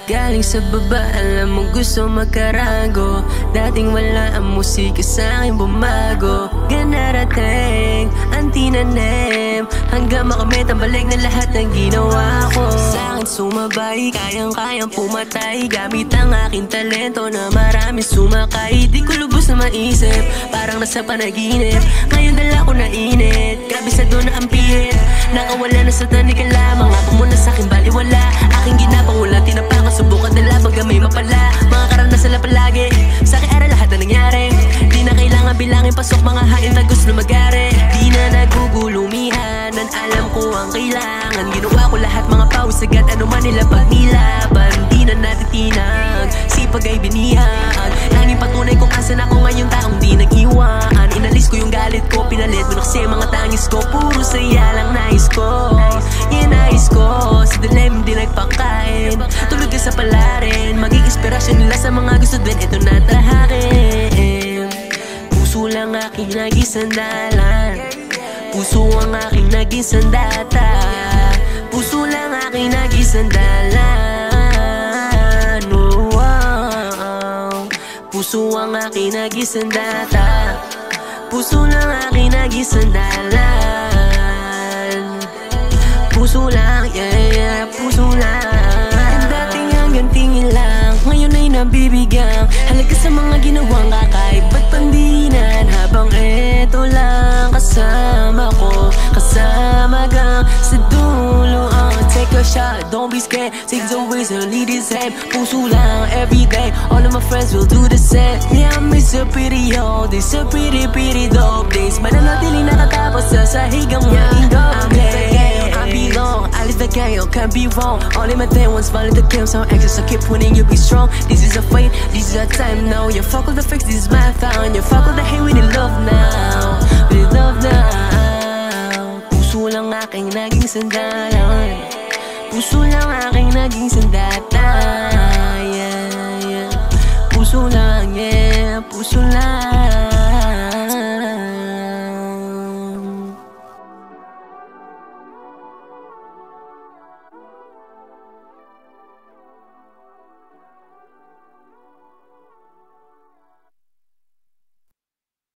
Galing sa baba, alam mo gusto magkarago. Dating wala ang musika sa akin bumago. Ganarating, ang tinanim, hanggang makamit ang balik na lahat ng ginawa ko. Sa akin sumabay, kayang-kayang pumatay, gamit ang aking talento na marami sumakay. Di ko lubos na maisip, parang nasa panaginip. Ngayon dala ko na init, kabisado na ang pihit. Nakawala na sa tanig ka lamang, ako muna sa'kin baliwala. Aking ginapang wala tinapangan, subukan na labang gamay mapala. Mga karanasan na palagi, sa'kin aral lahat na nangyari. Di na kailangan bilangin pasok mga hain na gusto magari. Di na nagugulumihanan, alam ko ang kailangan. Ginawa ko lahat mga pawis agad, ano man nila pagnilaban. Di na natitinag, sipag ay binihan. Nanging patunay kung asan ako ngayon, taong di nag-iwaan. Inalis ko yung galit ko, pinalit mo na kasi mga tangis ko. Puro saya lang nais ko, yeah nais ko. Sa dilim di nagpakain, tulog ka sa palarin. Maging inspirasyon nila sa mga gusto din, ito na tahakin. Puso lang aking naging sandalan, puso ang aking naging sandata. Puso lang aking naging sandalan, oh, wow. Puso ang aking naging sandata, puso lang aking naging sandalan. Puso lang, yeah, puso lang. Dating hanggang tingin lang, ngayon ay nabibigyan. Halaga sa mga ginawang kakaiba't pandinan. Habang eto lang kasama ko, kasama gang sa dulo. Take a shot, don't be scared. Take the whistle, lead his head. Puso lang everyday, all of my friends will do the same. Yeah, I miss a pretty old days, a pretty dope days. Mananatiling nakatapos sa sahigang mainggo. I belong, I live the game, can't be wrong. Only my day ones falling the game, so anxious, I keep winning, you be strong. This is a fight, this is a time now. You fuck with the fix, this is my town. You fuck with the hate, we need love now, we need love now. Puso lang aking naging sandalan, puso lang aking naging sandata, yeah, yeah. Puso lang, yeah, puso lang.